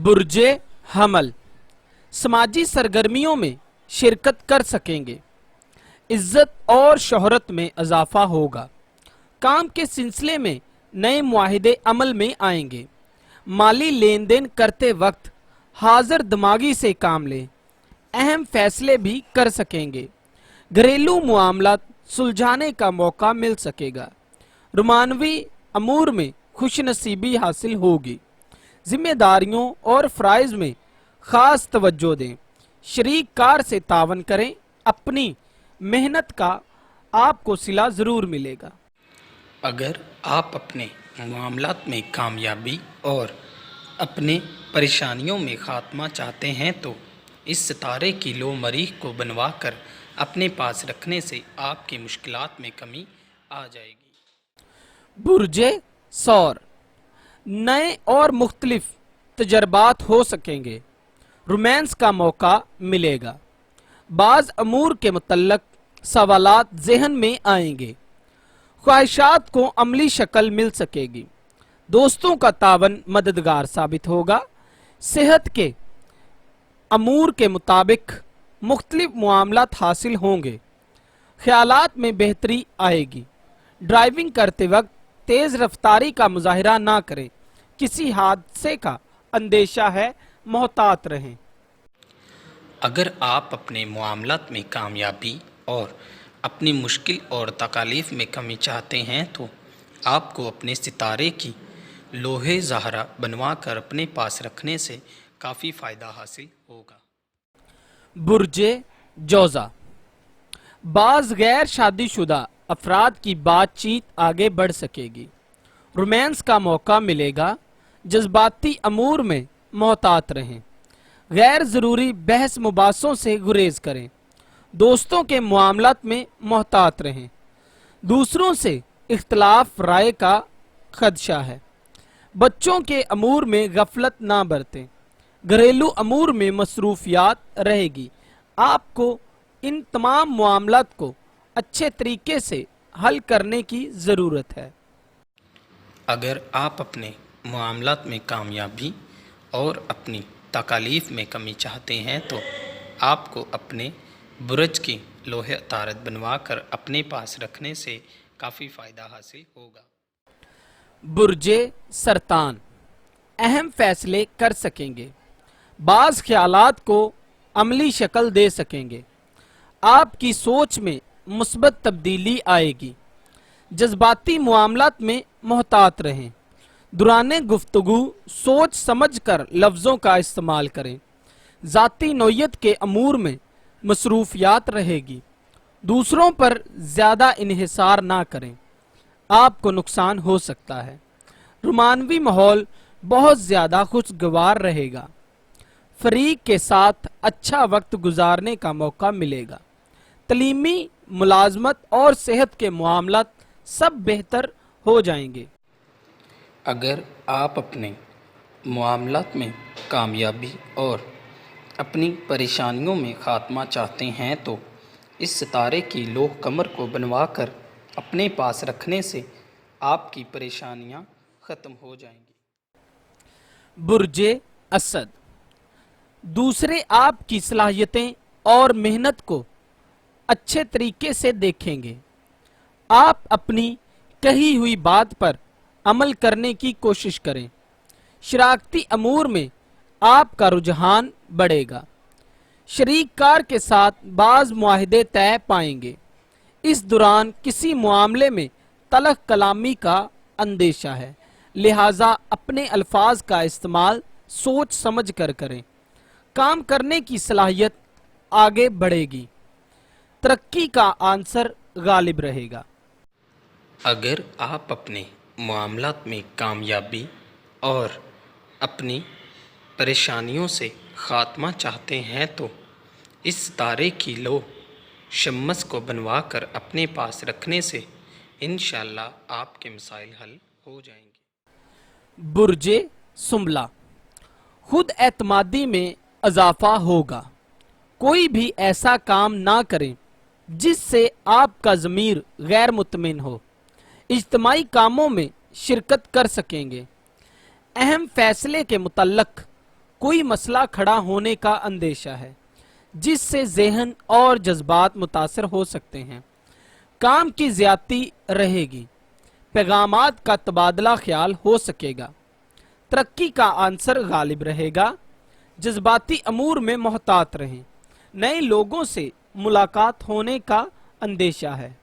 बुर्ज हमल समाजी सरगर्मियों में शिरकत कर सकेंगे। इज्जत और शोहरत में इजाफा होगा। काम के सिलसिले में नए मुआहिदे अमल में आएंगे। माली लेन देन करते वक्त हाजिर दिमागी से काम लें। अहम फैसले भी कर सकेंगे। घरेलू मामला सुलझाने का मौका मिल सकेगा। रुमानवी अमूर में खुशनसीबी हासिल होगी। जिम्मेदारियों और फ़राइज़ में ख़ास तवज्जो दें। शरीक कार से तावन करें। अपनी मेहनत का आपको सिला ज़रूर मिलेगा। अगर आप अपने मामलात में कामयाबी और अपने परेशानियों में ख़ात्मा चाहते हैं तो इस सितारे की लो मरीख को बनवा कर अपने पास रखने से आपकी मुश्किलात में कमी आ जाएगी। बुर्जे सौर नए और मुख्तलिफ तजर्बात हो सकेंगे। रोमांस का मौका मिलेगा। बाज़ अमूर के मुतल्लक सवालात ज़हन में आएंगे। ख्वाहिशात को अमली शक्ल मिल सकेगी। दोस्तों का तावन मददगार साबित होगा। सेहत के अमूर के मुताबिक मुख्तलिफ मामलात हासिल होंगे। ख्यालात में बेहतरी आएगी। ड्राइविंग करते वक्त तेज़ रफ्तारी का मुजाहिरा ना करें। किसी हादसे का अंदेशा है, मोहतात रहें। अगर आप अपने मामलात में कामयाबी और अपनी मुश्किल और तकालीफ में कमी चाहते हैं तो आपको अपने सितारे की लोहे ज़हरा बनवा कर अपने पास रखने से काफ़ी फ़ायदा हासिल होगा। बुर्जे जोज़ा बाज़ गैर शादीशुदा अफराद की बातचीत आगे बढ़ सकेगी। रोमांस का मौका मिलेगा। जज्बाती अमूर में मोहतात रहें। गैर ज़रूरी बहस मुबासों से गुरेज करें। दोस्तों के मामलात में मोहतात रहें। दूसरों से इख्तलाफ राय का खदशा है। बच्चों के अमूर में गफलत ना बरतें। घरेलू अमूर में मसरूफियात रहेगी। आपको इन तमाम मामलात को अच्छे तरीके से हल करने की ज़रूरत है। अगर आप अपने मामलात में कामयाबी और अपनी तकालीफ में कमी चाहते हैं तो आपको अपने बुर्ज की लोहे तारत बनवा कर अपने पास रखने से काफ़ी फ़ायदा हासिल होगा। बुर्जे सरतान अहम फैसले कर सकेंगे। बाज़ ख्यालात को अमली शक्ल दे सकेंगे। आपकी सोच में मुस्बत तब्दीली आएगी। जज्बाती मामलात में मोहतात रहें। दुराने गुफ्तगू सोच समझ कर लफ्ज़ों का इस्तेमाल करें। ज़ाती नौयत के अमूर में मसरूफियात रहेगी। दूसरों पर ज़्यादा इन्हिसार ना करें। आपको नुकसान हो सकता है। रुमानवी माहौल बहुत ज़्यादा खुशगवार रहेगा। फरीक के साथ अच्छा वक्त गुजारने का मौका मिलेगा। तलीमी मुलाजमत और सेहत के मामलात सब बेहतर हो जाएंगे। अगर आप अपने मामलात में कामयाबी और अपनी परेशानियों में ख़ात्मा चाहते हैं तो इस सितारे की लोह कमर को बनवा कर अपने पास रखने से आपकी परेशानियां ख़त्म हो जाएंगी। बुर्जे असद दूसरे आपकी सलाहियतें और मेहनत को अच्छे तरीके से देखेंगे। आप अपनी कही हुई बात पर अमल करने की कोशिश करें। शराकती अमूर में आपका रुझान बढ़ेगा। शरीक कार के साथ बाज़ मुआहिदे तय पाएंगे। इस दौरान किसी मामले में तलख कलामी का अंदेशा है, लिहाजा अपने अल्फाज का इस्तेमाल सोच समझ कर करें। काम करने की सलाहियत आगे बढ़ेगी। तरक्की का आंसर गालिब रहेगा। अगर आप अपने मामलात में कामयाबी और अपनी परेशानियों से ख़ात्मा चाहते हैं तो इस सितारे की लो शम्मस को बनवा कर अपने पास रखने से इंशाअल्लाह आपके मसाइल हल हो जाएंगे। बुर्जे सुमला खुद एतमादी में इजाफा होगा। कोई भी ऐसा काम ना करें जिससे आपका ज़मीर गैर मुतमिन हो। इज्तिमाई कामों में शिरकत कर सकेंगे। अहम फैसले के मुतल्लक कोई मसला खड़ा होने का अंदेशा है जिससे ज़हन और जज्बात मुतासर हो सकते हैं। काम की ज़्यादती रहेगी, पैगामात का तबादला ख्याल हो सकेगा, तरक्की का आंसर गालिब रहेगा। जज्बाती अमूर में मोहतात रहें, नए लोगों से मुलाकात होने का अंदेशा है।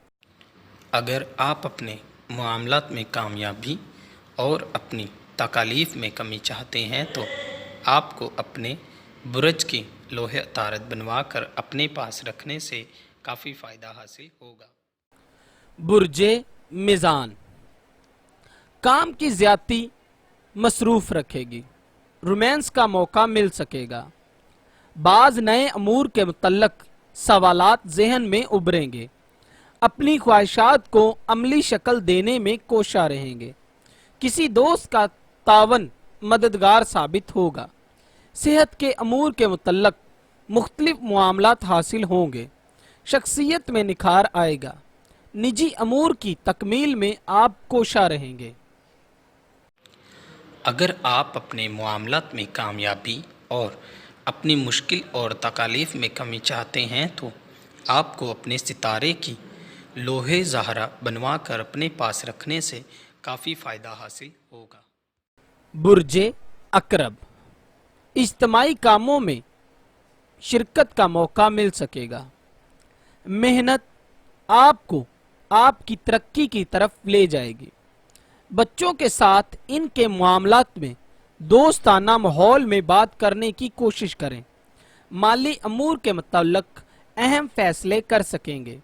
अगर आप अपने मामलात में कामयाबी और अपनी तकालीफ में कमी चाहते हैं तो आपको अपने बुरज की लोहे तारत बनवा कर अपने पास रखने से काफ़ी फ़ायदा हासिल होगा। बुर्जे मिज़ान काम की ज़्यादती मसरूफ़ रखेगी, रोमांस का मौका मिल सकेगा। बाज़ नए अमूर के मुतल्लक सवालात ज़हन में उभरेंगे, अपनी ख्वाहिशात को अमली शक्ल देने में कोशा रहेंगे। किसी दोस्त का तावन मददगार साबित होगा। सेहत के अमूर के मुतल्लक मुख्तलिफ मामलात हासिल होंगे, शख्सियत में निखार आएगा। निजी अमूर की तकमील में आप कोशा रहेंगे। अगर आप अपने मामलात में कामयाबी और अपनी मुश्किल और तकालीफ में कमी चाहते हैं तो आपको अपने सितारे की लोहे ज़हरा बनवा कर अपने पास रखने से काफ़ी फ़ायदा हासिल होगा। बुर्जे अकरब इज्तिमाई कामों में शिरकत का मौका मिल सकेगा। मेहनत आपको आपकी तरक्की की तरफ ले जाएगी। बच्चों के साथ इनके मामलात में दोस्ताना माहौल में बात करने की कोशिश करें। माली अमूर के मुतल्लक अहम फैसले कर सकेंगे।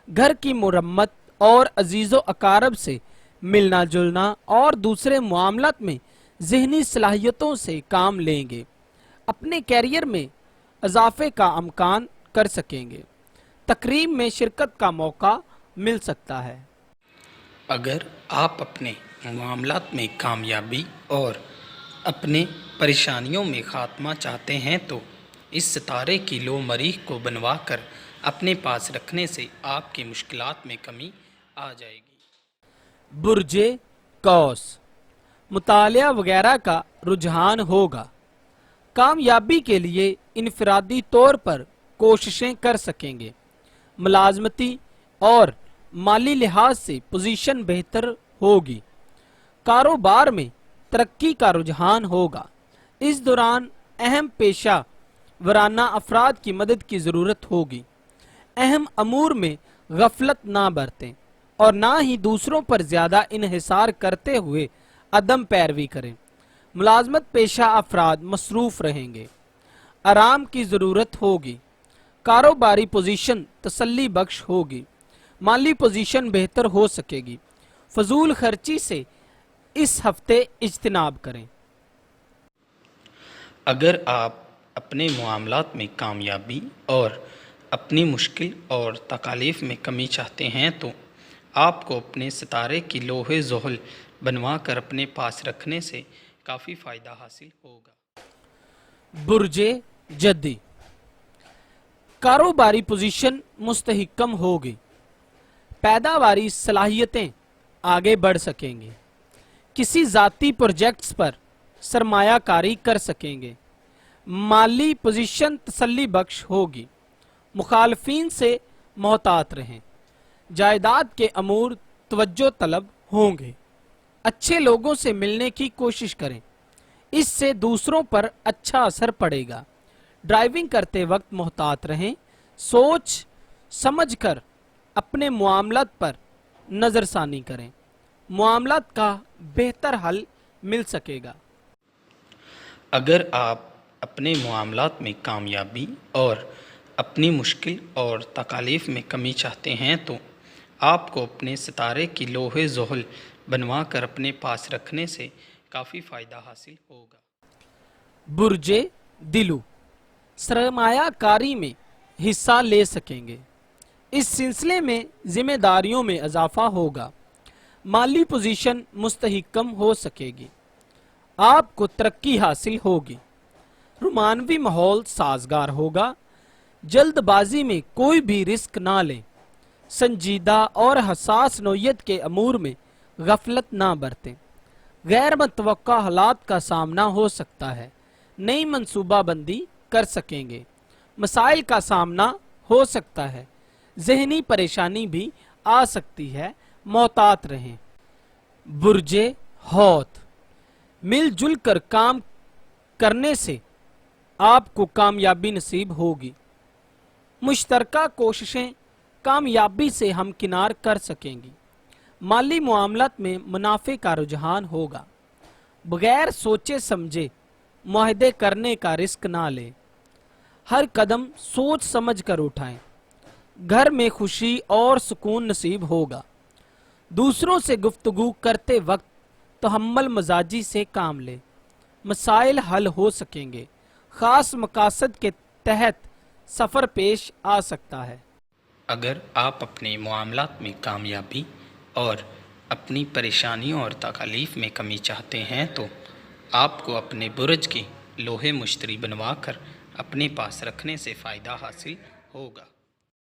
घर की मुरम्मत और अजीज़ो अकारब से मिलना जुलना और दूसरे मामलात में ज़हनी सलाहियतों से काम लेंगे। अपने कैरियर में इजाफे का अमकान कर सकेंगे। तकरीब में शिरकत का मौका मिल सकता है। अगर आप अपने मामलात में कामयाबी और अपने परेशानियों में ख़ात्मा चाहते हैं तो इस सितारे की लो मरीख को बनवा कर अपने पास रखने से आपकी मुश्किलात में कमी आ जाएगी। बुर्जे कौस मुतालिया वगैरह का रुझान होगा। कामयाबी के लिए इनफरादी तौर पर कोशिशें कर सकेंगे। मुलाजमती और माली लिहाज से पोजीशन बेहतर होगी। कारोबार में तरक्की का रुझान होगा। इस दौरान अहम पेशा वराना अफराद की मदद की ज़रूरत होगी। अहम अमूर में गफलत ना बरतें और ना ही दूसरों पर ज़्यादा इन्हिसार करते हुए अदम पैरवी करें। मुलाजमत पेशा अफराद मसरूफ़ रहेंगे। आराम की ज़रूरत होगी। कारोबारी पोजीशन तसल्ली बख्श होगी। माली पोजीशन बेहतर हो सकेगी। फजूल खर्ची से इस हफ्ते इज्तिनाब करें। अगर आप अपने मामलात में कामयाबी और अपनी मुश्किल और तकालीफ में कमी चाहते हैं तो आपको अपने सितारे की लोहे ज़ोहल बनवा कर अपने पास रखने से काफ़ी फ़ायदा हासिल होगा। बुर्जे जद्दी कारोबारी पोजीशन मुस्तहिकम होगी। पैदावारी सलाहियतें आगे बढ़ सकेंगे। किसी ज़ाती प्रोजेक्ट्स पर सरमायाकारी कर सकेंगे। माली पोजीशन तसल्ली बख्श होगी। मुखालफीन से मोहतात रहें। जायदाद के अमूर तवज्जो तलब होंगे। अच्छे लोगों से मिलने की कोशिश करें, इससे दूसरों पर अच्छा असर पड़ेगा। ड्राइविंग करते वक्त मोहतात रहें। सोच समझकर अपने मामलात पर नज़रसानी करें। मामलात का बेहतर हल मिल सकेगा। अगर आप अपने मामलात में कामयाबी और अपनी मुश्किल और तकालीफ में कमी चाहते हैं तो आपको अपने सितारे की लोहे ज़ोहल बनवा कर अपने पास रखने से काफ़ी फ़ायदा हासिल होगा। बुर्जे दिलू सरमायाकारी में हिस्सा ले सकेंगे। इस सिलसिले में जिम्मेदारियों में इजाफा होगा। माली पोजीशन मुस्तहिकम हो सकेगी। आपको तरक्की हासिल होगी। रोमानवी माहौल साजगार होगा। जल्दबाजी में कोई भी रिस्क ना लें। संजीदा और हसास नौयत के अमूर में गफलत ना बरतें। गैर मुतवक्का हालात का सामना हो सकता है। नई मंसूबा बंदी कर सकेंगे। मसाइल का सामना हो सकता है, जहनी परेशानी भी आ सकती है, मोहतात रहें। बुर्जे हौत, मिलजुल कर काम करने से आपको कामयाबी नसीब होगी। मुश्तरका कोशिशें कामयाबी से हमकिनार कर सकेंगी। माली मामलात में मुनाफे का रुझान होगा। बगैर सोचे समझे मुआहदे करने का रिस्क ना लें। हर कदम सोच समझ कर उठाएं। घर में खुशी और सुकून नसीब होगा। दूसरों से गुफ्तगू करते वक्त तहम्मुल मजाजी से काम लें। मसाइल हल हो सकेंगे। खास मकासद के तहत सफ़र पेश आ सकता है। अगर आप अपने मामलात में कामयाबी और अपनी परेशानियों और तकलीफ़ में कमी चाहते हैं तो आपको अपने बुर्ज की लोहे मुश्तरी बनवा कर अपने पास रखने से फ़ायदा हासिल होगा।